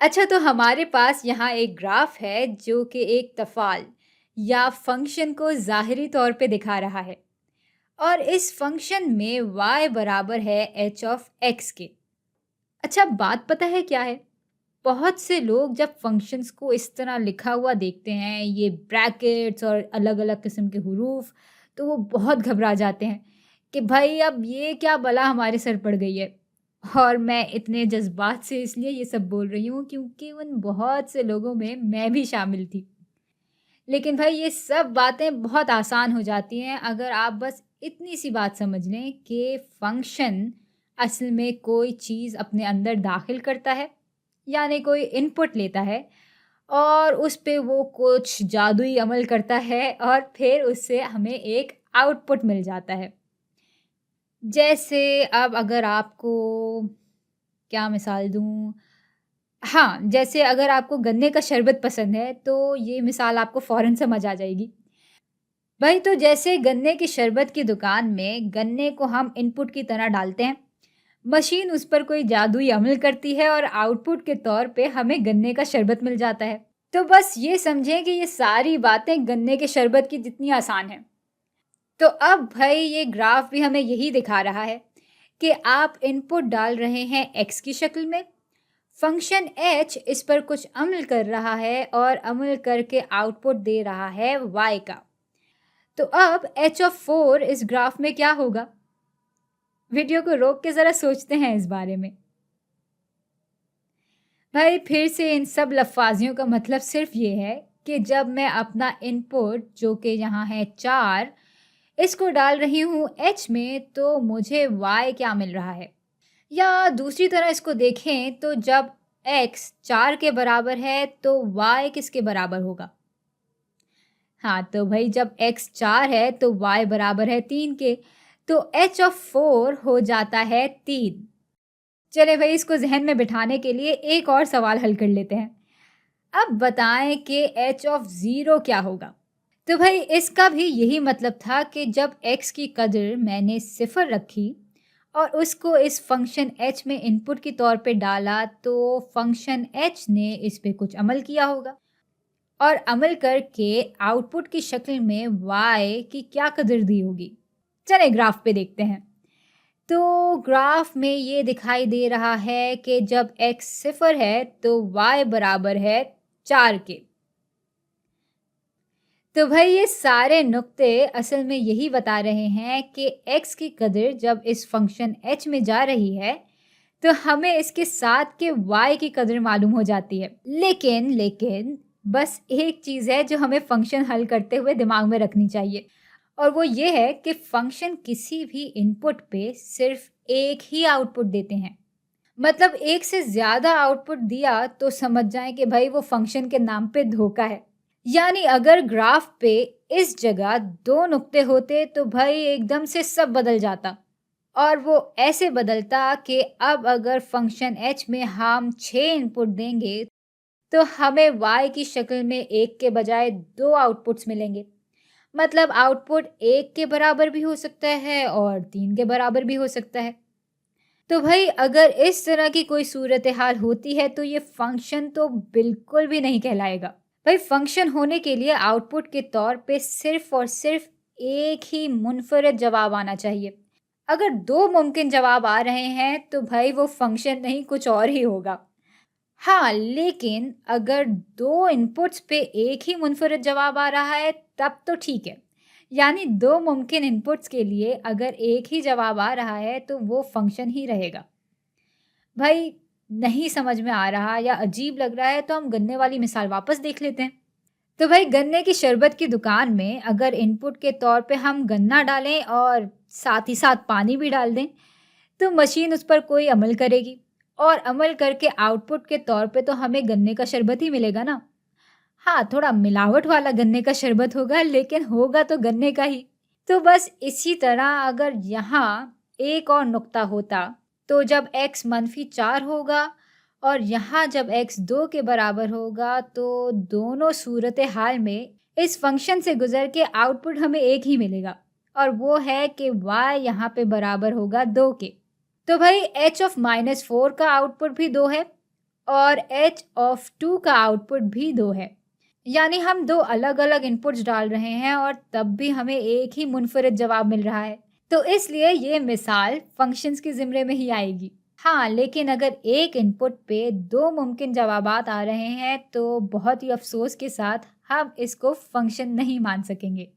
अच्छा, तो हमारे पास यहाँ एक ग्राफ है जो कि एक तफ़ाल या फ़ंक्शन को ज़ाहिरी तौर पे दिखा रहा है और इस फ़ंक्शन में y बराबर है h ऑफ़ x के। अच्छा, बात पता है क्या है? बहुत से लोग जब फ़ंक्शंस को इस तरह लिखा हुआ देखते हैं, ये ब्रैकेट्स और अलग-अलग किस्म के हुरूफ, तो वो बहुत घबरा जाते हैं कि भाई अब ये क्या बला हमारे सर पड़ गई है। और मैं इतने जज़्बात से इसलिए ये सब बोल रही हूँ क्योंकि उन बहुत से लोगों में मैं भी शामिल थी। लेकिन भाई ये सब बातें बहुत आसान हो जाती हैं अगर आप बस इतनी सी बात समझ लें कि फ़ंक्शन असल में कोई चीज़ अपने अंदर दाखिल करता है, यानी कोई इनपुट लेता है और उस पे वो कुछ जादुई अमल करता है और फिर उससे हमें एक आउटपुट मिल जाता है। जैसे अब अगर आपको क्या मिसाल दूँ? हाँ, जैसे अगर आपको गन्ने का शरबत पसंद है, तो ये मिसाल आपको फ़ौरन समझ आ जाएगी। भाई तो जैसे गन्ने की शरबत की दुकान में गन्ने को हम इनपुट की तरह डालते हैं, मशीन उस पर कोई जादुई अमल करती है और आउटपुट के तौर पे हमें गन्ने का शरबत मिल जाता है। तो बस ये समझें कि ये सारी बातें गन्ने के शरबत की जितनी आसान हैं। तो अब भाई ये ग्राफ भी हमें यही दिखा रहा है कि आप इनपुट डाल रहे हैं x की शक्ल में, फंक्शन h इस पर कुछ अमल कर रहा है और अमल करके आउटपुट दे रहा है y का। तो अब h ऑफ 4 इस ग्राफ में क्या होगा? वीडियो को रोक के ज़रा सोचते हैं इस बारे में। भाई फिर से इन सब लफ़ाज़ियों का मतलब सिर्फ़ ये है कि जब मैं अपना इनपुट जो कि यहाँ है 4 इसको डाल रही हूँ h में तो मुझे y क्या मिल रहा है? या दूसरी तरह इसको देखें तो जब x 4 के बराबर है तो y किसके बराबर होगा? हाँ, तो भाई जब x 4 है तो y बराबर है 3 के, तो h ऑफ 4 हो जाता है 3। चलिए भाई इसको ज़हन में बिठाने के लिए एक और सवाल हल कर लेते हैं। अब बताएं कि h ऑफ 0 क्या होगा? तो भाई इसका भी यही मतलब था कि जब x की कदर मैंने सिफर रखी और उसको इस फंक्शन h में इनपुट के तौर पे डाला तो फंक्शन h ने इस पे कुछ अमल किया होगा और अमल करके आउटपुट की शक्ल में y की क्या कदर दी होगी। चले ग्राफ पे देखते हैं। तो ग्राफ में ये दिखाई दे रहा है कि जब x सिफर है तो y बराबर है 4 के। तो भाई ये सारे नुक्ते असल में यही बता रहे हैं कि x की कदर जब इस फंक्शन h में जा रही है तो हमें इसके साथ के y की कदर मालूम हो जाती है। लेकिन बस एक चीज़ है जो हमें फंक्शन हल करते हुए दिमाग में रखनी चाहिए और वो ये है कि फंक्शन किसी भी इनपुट पे सिर्फ एक ही आउटपुट देते हैं। मतलब एक से ज़्यादा आउटपुट दिया तो समझ जाएं कि भाई वो फंक्शन के नाम पे धोखा है। यानी अगर ग्राफ पे इस जगह 2 नुक्ते होते तो भाई एकदम से सब बदल जाता और वो ऐसे बदलता कि अब अगर फंक्शन h में हम 6 इनपुट देंगे तो हमें y की शक्ल में 1 के बजाय 2 आउटपुट्स मिलेंगे। मतलब आउटपुट 1 के बराबर भी हो सकता है और 3 के बराबर भी हो सकता है। तो भाई अगर इस तरह की कोई सूरत हाल होती है तो ये फंक्शन तो बिल्कुल भी नहीं कहलाएगा। भाई फंक्शन होने के लिए आउटपुट के तौर पे सिर्फ और सिर्फ एक ही मुनफरद जवाब आना चाहिए। अगर 2 मुमकिन जवाब आ रहे हैं तो भाई वो फंक्शन नहीं कुछ और ही होगा। हाँ, लेकिन अगर 2 इनपुट्स पे एक ही मुनफरद जवाब आ रहा है तब तो ठीक है। यानी 2 मुमकिन इनपुट्स के लिए अगर एक ही जवाब आ रहा है तो वो फंक्शन ही रहेगा। भाई नहीं समझ में आ रहा या अजीब लग रहा है तो हम गन्ने वाली मिसाल वापस देख लेते हैं। तो भाई गन्ने की शरबत की दुकान में अगर इनपुट के तौर पे हम गन्ना डालें और साथ ही साथ पानी भी डाल दें तो मशीन उस पर कोई अमल करेगी और अमल करके आउटपुट के तौर पे तो हमें गन्ने का शरबत ही मिलेगा ना। हाँ, थोड़ा मिलावट वाला गन्ने का शरबत होगा लेकिन होगा तो गन्ने का ही। तो बस इसी तरह अगर यहाँ एक और नुक्ता होता तो जब x मनफी 4 होगा और यहाँ जब x 2 के बराबर होगा तो दोनों सूरत हाल में इस फंक्शन से गुजर के आउटपुट हमें एक ही मिलेगा और वो है कि y यहाँ पे बराबर होगा 2 के। तो भाई h ऑफ -4 का आउटपुट भी 2 है और h ऑफ 2 का आउटपुट भी 2 है। यानी हम 2 अलग-अलग इनपुट्स डाल रहे हैं और तब भी हमें एक ही मुनफरिद जवाब मिल रहा है। तो इसलिए ये मिसाल फंक्शंस के ज़िम्रे में ही आएगी। हाँ, लेकिन अगर एक इनपुट पे 2 मुमकिन जवाबात आ रहे हैं तो बहुत ही अफ़सोस के साथ हम इसको फंक्शन नहीं मान सकेंगे।